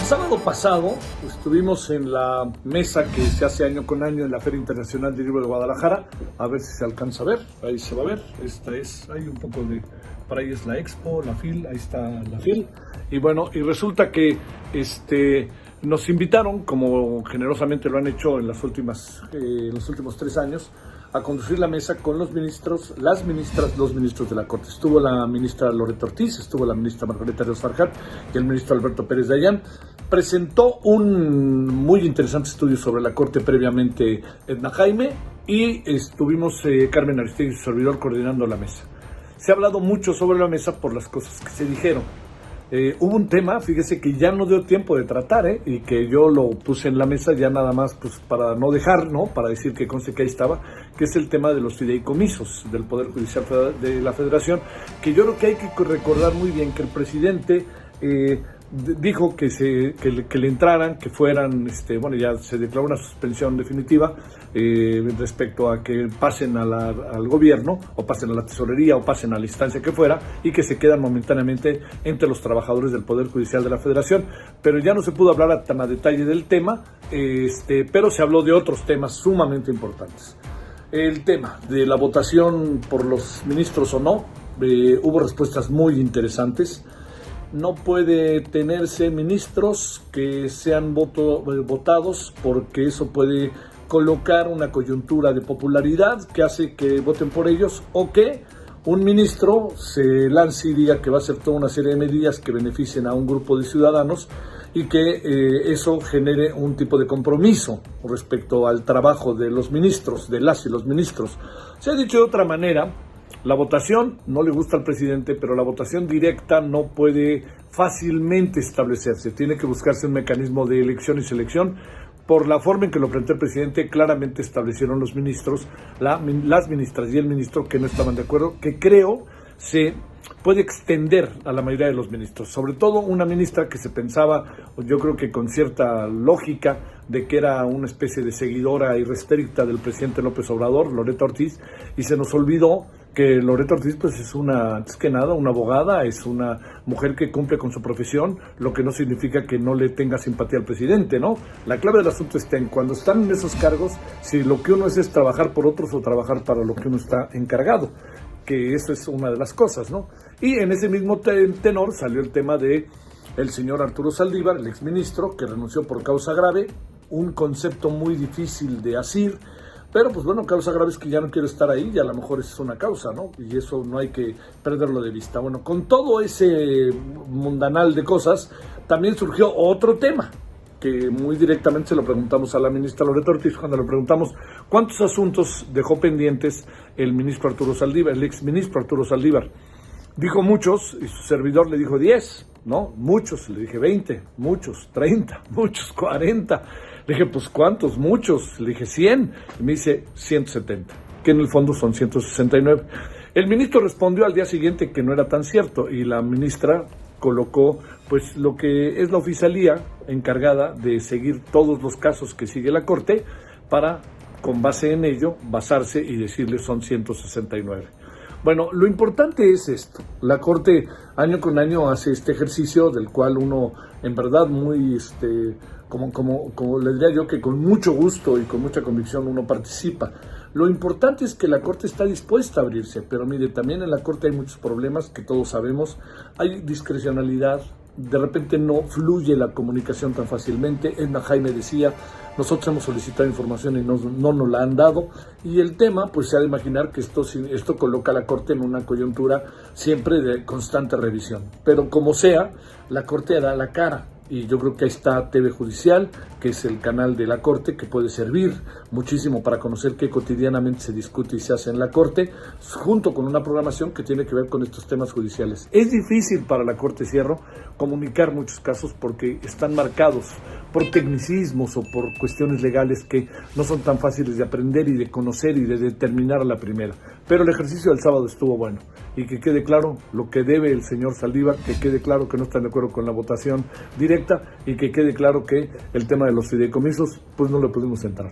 sábado pasado estuvimos en la mesa que se hace año con año en la Feria Internacional del Libro de Guadalajara. A ver si se alcanza a ver, ahí se va a ver. Hay un poco de, por ahí es la Expo, la FIL, ahí está la FIL. Y bueno, y resulta que nos invitaron, como generosamente lo han hecho en los últimos 3 años, a conducir la mesa con los ministros de la Corte. Estuvo la ministra Loreto Ortiz, estuvo la ministra Margarita Ríos Farjat y el ministro Alberto Pérez Dayán. Presentó un muy interesante estudio sobre la Corte previamente Edna Jaime y estuvimos Carmen Aristegui y su servidor coordinando la mesa. Se ha hablado mucho sobre la mesa por las cosas que se dijeron. Hubo un tema, fíjese, que ya no dio tiempo de tratar, y que yo lo puse en la mesa ya nada más pues para no dejar, para decir que conste que ahí estaba, que es el tema de los fideicomisos del Poder Judicial de la Federación, que yo creo que hay que recordar muy bien que el presidente dijo que le entraran, que fueran, ya se declaró una suspensión definitiva respecto a que pasen al gobierno, o pasen a la tesorería, o pasen a la instancia que fuera, y que se quedan momentáneamente entre los trabajadores del Poder Judicial de la Federación. Pero ya no se pudo hablar tan a detalle del tema, pero se habló de otros temas sumamente importantes. El tema de la votación por los ministros o no, hubo respuestas muy interesantes. No puede tenerse ministros que sean votados porque eso puede colocar una coyuntura de popularidad que hace que voten por ellos, o que un ministro se lance y diga que va a hacer toda una serie de medidas que beneficien a un grupo de ciudadanos y que eso genere un tipo de compromiso respecto al trabajo de los ministros, de las y los ministros. Se ha dicho de otra manera, la votación no le gusta al presidente, pero la votación directa no puede fácilmente establecerse. Tiene que buscarse un mecanismo de elección y selección. Por la forma en que lo planteó el presidente, claramente establecieron los ministros, las ministras y el ministro que no estaban de acuerdo, que creo se puede extender a la mayoría de los ministros, sobre todo una ministra que se pensaba, yo creo que con cierta lógica, de que era una especie de seguidora irrestricta del presidente López Obrador, Loreto Ortiz, y se nos olvidó que Loreto Ortiz pues es una abogada, es una mujer que cumple con su profesión, lo que no significa que no le tenga simpatía al presidente, ¿no? La clave del asunto está en cuando están en esos cargos, si lo que uno es trabajar por otros o trabajar para lo que uno está encargado, que eso es una de las cosas, ¿no? Y en ese mismo tenor salió el tema de el señor Arturo Saldívar, el exministro, que renunció por causa grave, un concepto muy difícil de asir, pero pues bueno, causa grave es que ya no quiero estar ahí y a lo mejor esa es una causa, ¿no? Y eso no hay que perderlo de vista. Bueno, con todo ese mundanal de cosas, también surgió otro tema, que muy directamente se lo preguntamos a la ministra Loreto Ortiz cuando le preguntamos cuántos asuntos dejó pendientes el ministro Arturo Saldívar, el exministro Arturo Saldívar. Dijo muchos y su servidor le dijo 10, ¿no? Muchos, le dije 20, muchos, 30, muchos, 40. Le dije, pues ¿cuántos? Muchos. Le dije 100. Y me dice 170, que en el fondo son 169. El ministro respondió al día siguiente que no era tan cierto y la ministra colocó pues lo que es la oficialía encargada de seguir todos los casos que sigue la Corte para, con base en ello, basarse y decirle son 169. Bueno, lo importante es esto. La Corte año con año hace este ejercicio del cual uno en verdad muy, como le diría yo, que con mucho gusto y con mucha convicción uno participa. Lo importante es que la Corte está dispuesta a abrirse, pero mire, también en la Corte hay muchos problemas que todos sabemos. Hay discrecionalidad, de repente no fluye la comunicación tan fácilmente. Edna Jaime decía, nosotros hemos solicitado información y no nos la han dado, y el tema, pues se ha de imaginar que esto coloca a la Corte en una coyuntura siempre de constante revisión. Pero como sea, la Corte da la cara. Y yo creo que ahí está TV Judicial, que es el canal de la Corte, que puede servir muchísimo para conocer qué cotidianamente se discute y se hace en la Corte, junto con una programación que tiene que ver con estos temas judiciales. Es difícil para la Corte, cierro, comunicar muchos casos porque están marcados por tecnicismos o por cuestiones legales que no son tan fáciles de aprender y de conocer y de determinar a la primera. Pero el ejercicio del sábado estuvo bueno. Y que quede claro lo que debe el señor Saldívar, que quede claro que no están de acuerdo con la votación directa y que quede claro que el tema de los fideicomisos, pues no le pudimos entrar.